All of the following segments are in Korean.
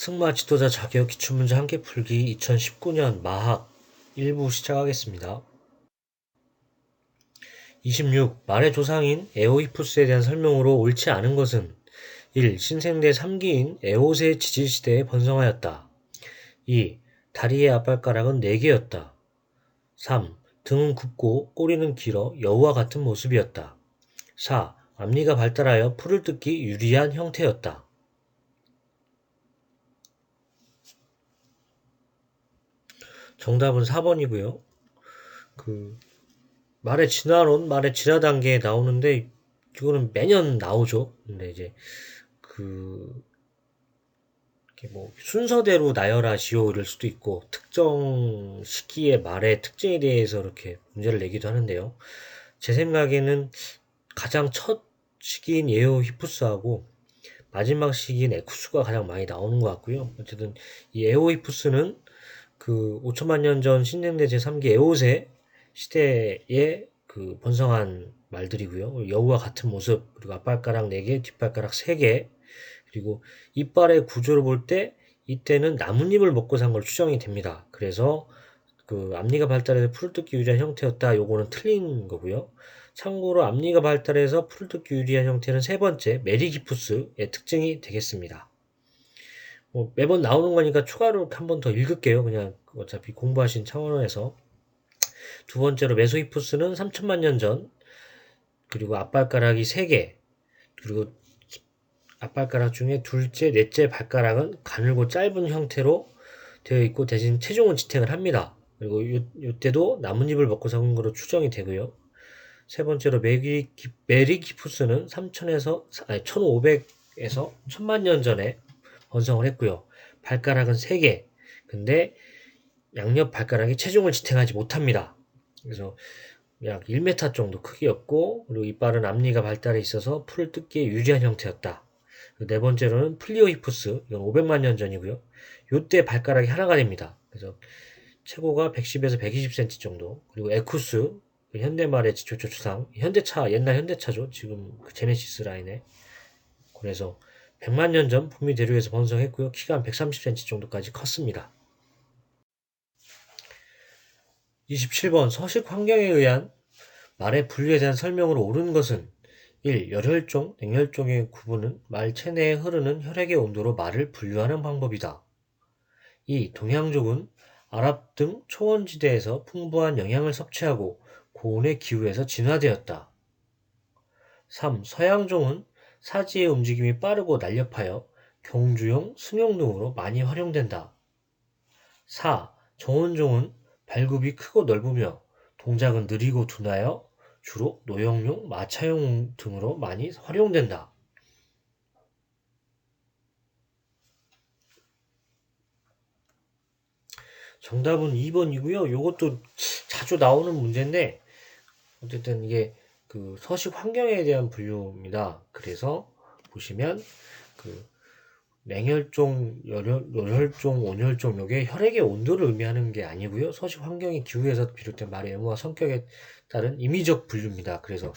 승마 지도자 자격 기출문제 함께 풀기 2019년 마학 1부 시작하겠습니다. 26. 말의 조상인 에오히푸스에 대한 설명으로 옳지 않은 것은 1. 신생대 3기인 에오세 지질시대에 번성하였다. 2. 다리의 앞발가락은 4개였다. 3. 등은 굽고 꼬리는 길어 여우와 같은 모습이었다. 4. 앞니가 발달하여 풀을 뜯기 유리한 형태였다. 정답은 4번이고요. 말의 진화론, 말의 진화 단계에 나오는데 이거는 매년 나오죠. 근데 이제 그 이렇게 뭐 순서대로 나열하시오 이럴 수도 있고 특정 시기의 말의 특징에 대해서 이렇게 문제를 내기도 하는데요. 제 생각에는 가장 첫 시기인 에오히푸스하고 마지막 시기인 에쿠스가 가장 많이 나오는 것 같고요. 어쨌든 이 에오히푸스는 그 5천만 년 전 신생대 제3기 에오세 시대에 그 번성한 말들이고요. 여우와 같은 모습, 그리고 앞발가락 4개, 뒷발가락 3개, 그리고 이빨의 구조를 볼 때 이때는 나뭇잎을 먹고 산 걸 추정이 됩니다. 그래서 그 앞니가 발달해서 풀을 뜯기 유리한 형태였다. 요거는 틀린 거고요. 참고로 앞니가 발달해서 풀을 뜯기 유리한 형태는 세 번째 메리기푸스의 특징이 되겠습니다. 뭐 매번 나오는 거니까 추가로 한 번 더 읽을게요. 그냥 어차피 공부하신 차원에서. 두 번째로 메소히푸스는 3천만 년 전, 그리고 앞발가락이 3개, 그리고 앞발가락 중에 둘째, 넷째 발가락은 가늘고 짧은 형태로 되어 있고 대신 체중은 지탱을 합니다. 그리고 이때도 나뭇잎을 먹고 산 것으로 추정이 되고요. 세 번째로 메리기푸스는 3000에서 1500에서 1000만 년 전에 번성을 했고요. 발가락은 3개. 근데 양옆 발가락이 체중을 지탱하지 못합니다. 그래서 약 1m 정도 크기였고, 그리고 이빨은 앞니가 발달해 있어서 풀을 뜯기에 유리한 형태였다. 네 번째로는 플리오히푸스, 이건 500만 년 전이고요. 이때 발가락이 하나가 됩니다. 그래서 최고가 110에서 120cm 정도. 그리고 에쿠스, 현대말의 지초초추상, 현대차, 옛날 현대차죠. 지금 그 제네시스 라인에. 그래서 100만 년 전 북미 대륙에서 번성했고요. 키가 한 130cm 정도까지 컸습니다. 27번 서식 환경에 의한 말의 분류에 대한 설명으로 옳은 것은 1. 열혈종, 냉혈종의 구분은 말 체내에 흐르는 혈액의 온도로 말을 분류하는 방법이다. 2. 동양족은 아랍 등 초원지대에서 풍부한 영양을 섭취하고 고온의 기후에서 진화되었다. 3. 서양종은 사지의 움직임이 빠르고 날렵하여 경주용, 승용 등으로 많이 활용된다. 4. 정원종은 발굽이 크고 넓으며 동작은 느리고 둔하여 주로 노역용, 마차용 등으로 많이 활용된다. 정답은 2번이고요. 이것도 자주 나오는 문제인데 어쨌든 이게 그 서식 환경에 대한 분류입니다. 그래서 보시면 그 냉혈종, 열혈종, 온혈종 요게 혈액의 온도를 의미하는 게 아니고요. 서식 환경의 기후에서 비롯된 말의 의무와 성격에 따른 임의적 분류입니다. 그래서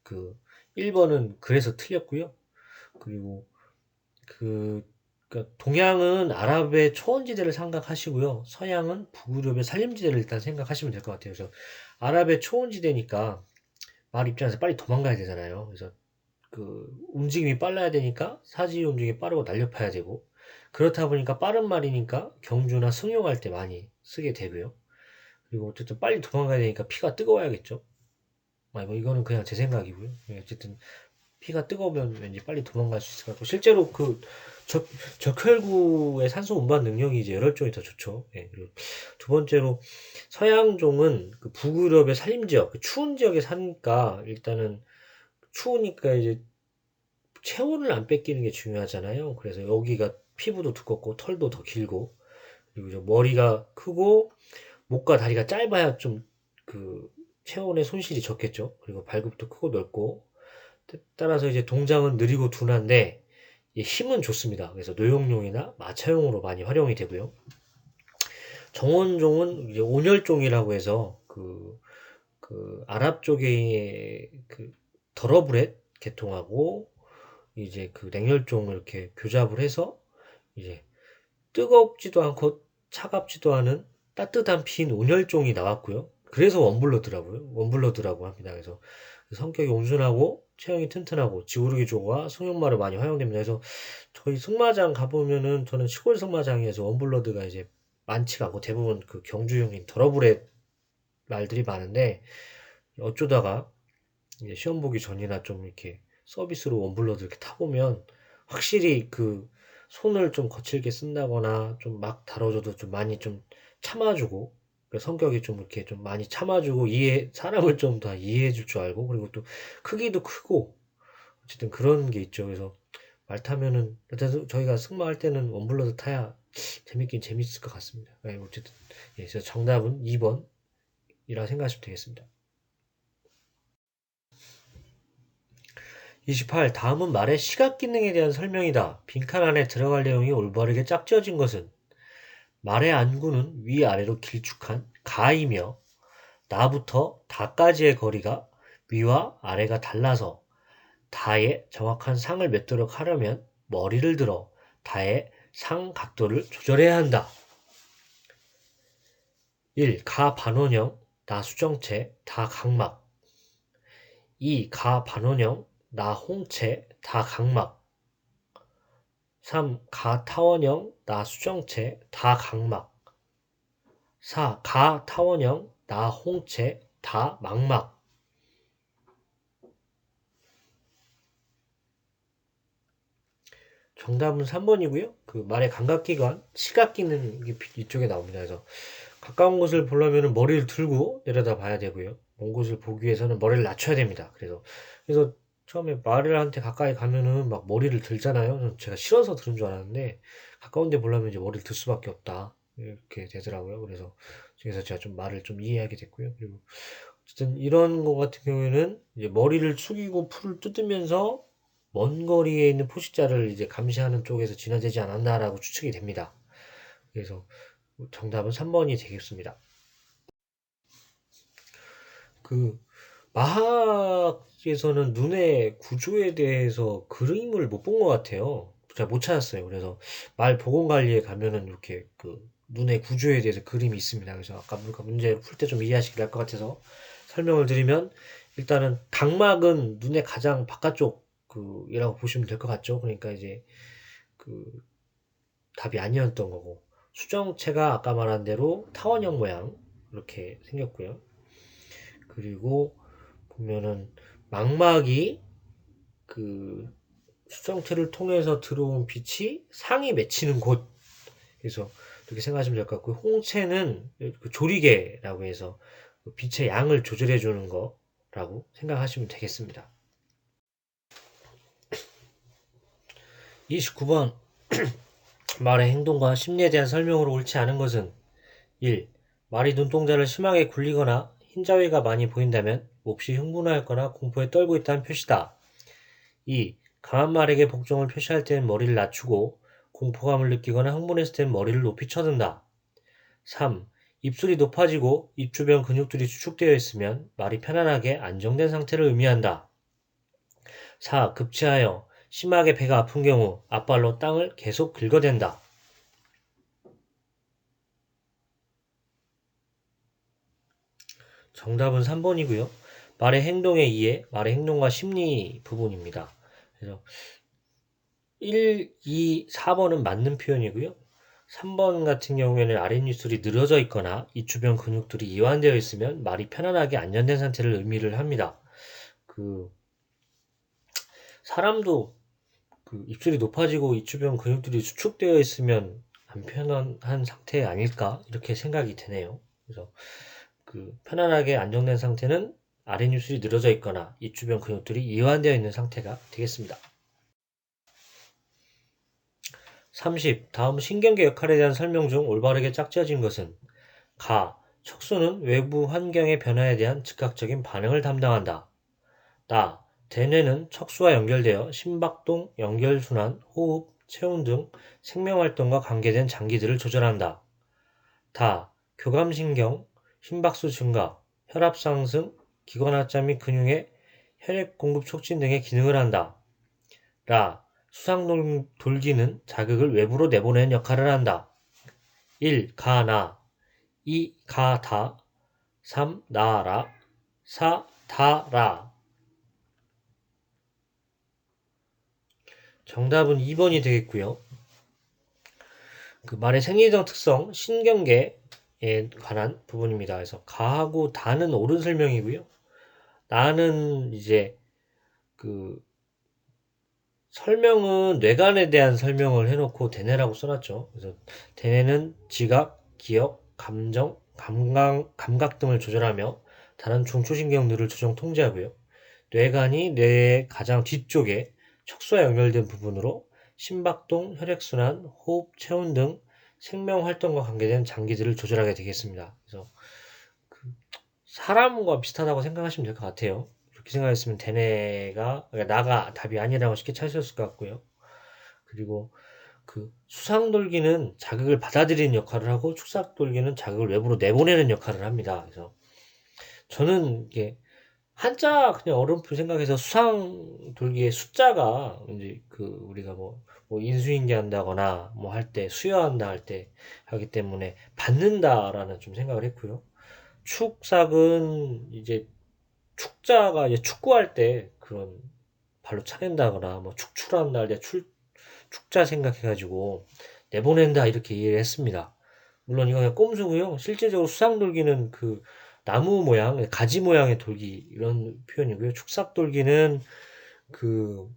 그 1번은 그래서 틀렸고요. 그리고 그 그러니까 동양은 아랍의 초원지대를 생각하시고요. 서양은 북유럽의 산림지대를 일단 생각하시면 될 것 같아요. 그래서 아랍의 초원지대니까 말 입장에서 빨리 도망가야 되잖아요. 그래서 그 움직임이 빨라야 되니까 사지 움직임이 빠르고 날렵해야 되고 그렇다 보니까 빠른 말이니까 경주나 승용할 때 많이 쓰게 되고요. 그리고 어쨌든 빨리 도망가야 되니까 피가 뜨거워야겠죠. 이거는 그냥 제 생각이고요. 예, 어쨌든 피가 뜨거우면 왠지 빨리 도망갈 수 있을 것 같고 실제로 그 적혈구의 산소 운반 능력이 이제 열혈종이 더 좋죠. 예, 그리고 두 번째로 서양종은 그 북유럽의 산림지역, 그 추운 지역에 사니까 일단은 추우니까 이제 체온을 안 뺏기는 게 중요하잖아요. 그래서 여기가 피부도 두껍고 털도 더 길고 그리고 이제 머리가 크고 목과 다리가 짧아야 좀 그 체온의 손실이 적겠죠. 그리고 발굽도 크고 넓고 따라서 이제 동작은 느리고 둔한데 힘은 좋습니다. 그래서 노역용이나 마차용으로 많이 활용이 되고요. 정원종은 이제 온혈종이라고 해서 그 아랍 쪽의 그 더러브렛 계통하고 이제 그 냉혈종을 이렇게 교잡을 해서 이제 뜨겁지도 않고 차갑지도 않은 따뜻한 빈 온열종이 나왔고요. 그래서 원블러드라고 합니다. 그래서 성격이 온순하고 체형이 튼튼하고 지구르기 조가 승용마로 많이 활용됩니다. 그래서 저희 승마장 가보면은 저는 시골 승마장에서 원블러드가 이제 많지가 않고 대부분 그 경주용인 더러브레드 말들이 많은데 어쩌다가 이제 시험 보기 전이나 좀 이렇게 서비스로 원블러드 이렇게 타보면 확실히 그 손을 좀 거칠게 쓴다거나 좀 막 다뤄줘도 좀 많이 좀 참아주고 그 성격이 좀 이렇게 좀 많이 참아주고 사람을 좀 더 이해해 줄 줄 알고 그리고 또 크기도 크고 어쨌든 그런 게 있죠. 그래서 말 타면은 저희가 승마할 때는 원블러드 타야 재밌긴 재밌을 것 같습니다. 네, 어쨌든 예, 그래서 정답은 2번이라 생각하시면 되겠습니다. 28. 다음은 말의 시각 기능에 대한 설명이다. 빈칸 안에 들어갈 내용이 올바르게 짝지어진 것은 말의 안구는 위아래로 길쭉한 가이며 나부터 다까지의 거리가 위와 아래가 달라서 다의 정확한 상을 맺도록 하려면 머리를 들어 다의 상 각도를 조절해야 한다. 1. 가 반원형, 나 수정체, 다 각막. 2. 가 반원형, 나 홍채, 다 각막. 3. 가 타원형, 나 수정체, 다 각막. 4. 가 타원형, 나 홍채, 다 망막. 정답은 3번이고요. 그 말의 감각기관, 시각기는 이쪽에 나옵니다. 그래서 가까운 곳을 보려면 머리를 들고 내려다 봐야 되고요. 먼 곳을 보기 위해서는 머리를 낮춰야 됩니다. 그래서 처음에 말을한테 가까이 가면은 막 머리를 들잖아요. 제가 싫어서 들은 줄 알았는데 가까운 데 보려면 이제 머리를 들 수밖에 없다. 이렇게 되더라고요. 그래서 제가 좀 말을 좀 이해하게 됐고요. 그리고 어쨌든 이런 거 같은 경우에는 이제 머리를 숙이고 풀을 뜯으면서 먼 거리에 있는 포식자를 이제 감시하는 쪽에서 진화되지 않았나라고 추측이 됩니다. 그래서 정답은 3번이 되겠습니다. 그 마학에서는 눈의 구조에 대해서 그림을 못 본 것 같아요. 잘 못 찾았어요. 그래서 말 보건 관리에 가면은 이렇게 그 눈의 구조에 대해서 그림이 있습니다. 그래서 아까 문제 풀 때 좀 이해하시기 나을 것 같아서 설명을 드리면 일단은 각막은 눈의 가장 바깥쪽 그이라고 보시면 될 것 같죠. 그러니까 이제 그 답이 아니었던 거고 수정체가 아까 말한 대로 타원형 모양 이렇게 생겼고요. 그리고 보면은 망막이 그 수정체를 통해서 들어온 빛이 상이 맺히는 곳. 그래서 이렇게 생각하시면 될 것 같고 홍채는 그 조리개라고 해서 그 빛의 양을 조절해 주는 거라고 생각하시면 되겠습니다. 29번 말의 행동과 심리에 대한 설명으로 옳지 않은 것은 1. 말이 눈동자를 심하게 굴리거나 흰자위가 많이 보인다면 몹시 흥분하였거나 공포에 떨고 있다는 표시다. 2. 강한 말에게 복종을 표시할 때는 머리를 낮추고 공포감을 느끼거나 흥분했을 때는 머리를 높이 쳐든다. 3. 입술이 높아지고 입 주변 근육들이 수축되어 있으면 말이 편안하게 안정된 상태를 의미한다. 4. 급체하여 심하게 배가 아픈 경우 앞발로 땅을 계속 긁어댄다. 정답은 3번이고요. 말의 행동에 의해 말의 행동과 심리 부분입니다. 그래서 1, 2, 4번은 맞는 표현이고요. 3번 같은 경우에는 아랫입술이 늘어져 있거나 입 주변 근육들이 이완되어 있으면 말이 편안하게 안정된 상태를 의미를 합니다. 그 사람도 그 입술이 높아지고 입 주변 근육들이 수축되어 있으면 안 편안한 상태 아닐까 이렇게 생각이 되네요. 그래서 그 편안하게 안정된 상태는 아랫입술이 늘어져 있거나 입 주변 근육들이 이완되어 있는 상태가 되겠습니다. 30. 다음 신경계 역할에 대한 설명 중 올바르게 짝지어진 것은 가. 척수는 외부 환경의 변화에 대한 즉각적인 반응을 담당한다. 나. 대뇌는 척수와 연결되어 심박동, 연결순환, 호흡, 체온 등 생명활동과 관계된 장기들을 조절한다. 다. 교감신경, 심박수 증가, 혈압 상승, 기관하자 및 근육의 혈액 공급 촉진 등의 기능을 한다. 라. 수상돌기는 자극을 외부로 내보내는 역할을 한다. 1. 가나 2. 가다 3. 나라 4. 다라. 정답은 2번이 되겠고요. 그 말의 생리적 특성, 신경계에 관한 부분입니다. 그래서 가하고 다는 옳은 설명이고요. 나는 이제 그 설명은 뇌관에 대한 설명을 해놓고 대뇌라고 써놨죠. 그래서 대뇌는 지각, 기억, 감정, 감각 등을 조절하며 다른 중초신경들을 조정 통제하고요. 뇌관이 뇌의 가장 뒤쪽에 척수와 연결된 부분으로 심박동, 혈액순환, 호흡, 체온 등 생명 활동과 관계된 장기들을 조절하게 되겠습니다. 그래서 그 사람과 비슷하다고 생각하시면 될 것 같아요. 그렇게 생각했으면 대뇌가 그러니까 나가 답이 아니라고 쉽게 찾으셨을 것 같고요. 그리고 그 수상돌기는 자극을 받아들이는 역할을 하고 축삭돌기는 자극을 외부로 내보내는 역할을 합니다. 그래서 저는 이게 한자 그냥 어른표 생각해서 수상돌기의 숫자가 이제 그 우리가 뭐 인수인계 한다거나 뭐 할 때 수여한다 할 때 하기 때문에 받는다라는 좀 생각을 했고요. 축삭은 이제 축자가 이제 축구할 때 그런 발로 차낸다거나 뭐 축출한다 할 때 축자 생각해가지고 내보낸다 이렇게 이해를 했습니다. 물론 이거 그냥 꼼수고요. 실제적으로 수상돌기는 그 나무 모양, 가지 모양의 돌기 이런 표현이고요. 축삭돌기는 그,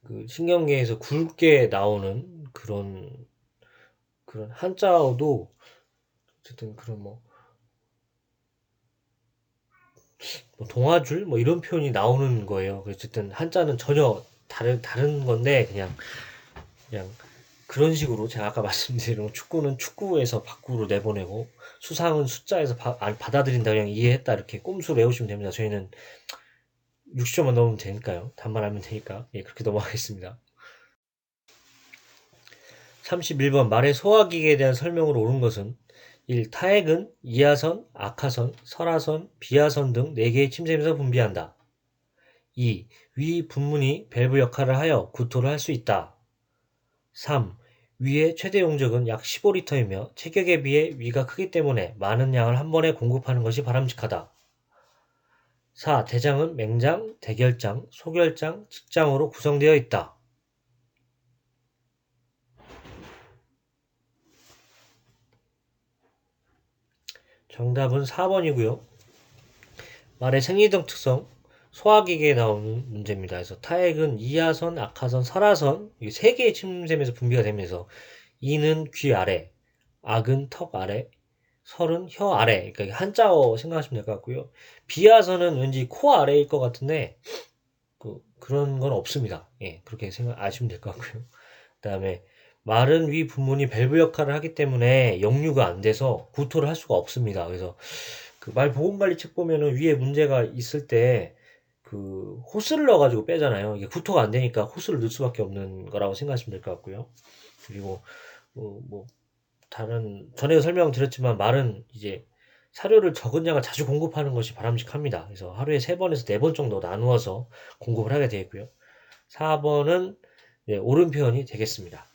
그 신경계에서 굵게 나오는 그런 한자어도 어쨌든 그런 뭐 동아줄 뭐 이런 표현이 나오는 거예요. 어쨌든 한자는 전혀 다른 건데 그냥 그런 식으로 제가 아까 말씀드린 축구는 축구에서 밖으로 내보내고 수상은 숫자에서 받아들인다 그냥 이해했다 이렇게 꼼수로 외우시면 됩니다. 저희는 60점만 넣으면 되니까요. 답만 하면 되니까 예 그렇게 넘어가겠습니다. 31번 말의 소화기에 대한 설명으로 옳은 것은 1. 타액은 이하선, 악하선, 설하선, 비하선 등 4개의 침샘에서 분비한다. 2. 위 분문이 밸브 역할을 하여 구토를 할 수 있다. 3. 위의 최대 용적은 약 15리터이며 체격에 비해 위가 크기 때문에 많은 양을 한 번에 공급하는 것이 바람직하다. 4. 대장은 맹장, 대결장, 소결장, 직장으로 구성되어 있다. 정답은 4번이고요. 말의 생리적 특성, 소화기계에 나오는 문제입니다. 그래서 타액은 이하선, 악하선, 설하선 이 세 개의 침샘에서 분비가 되면서 이는 귀 아래, 악은 턱 아래, 설은 혀 아래. 그러니까 한자어 생각하시면 될 것 같고요. 비하선은 왠지 코 아래일 것 같은데 그런 건 없습니다. 예, 그렇게 아시면 될 것 같고요. 그다음에 말은 위 부문이 밸브 역할을 하기 때문에 역류가 안 돼서 구토를 할 수가 없습니다. 그래서 그 말 보건관리 책 보면은 위에 문제가 있을 때 그 호스를 넣어가지고 빼잖아요. 이게 구토가 안 되니까 호스를 넣을 수밖에 없는 거라고 생각하시면 될 것 같고요. 그리고 뭐 다른 전에 설명드렸지만 말은 이제 사료를 적은 양을 자주 공급하는 것이 바람직합니다. 그래서 하루에 3번에서 4번 정도 나누어서 공급을 하게 되어 있고요. 4번은 옳은 표현이 되겠습니다.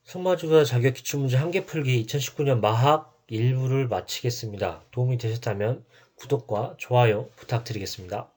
승마주사 자격 기출문제 한개 풀기 2019년 마학 1부를 마치겠습니다. 도움이 되셨다면 구독과 좋아요 부탁드리겠습니다.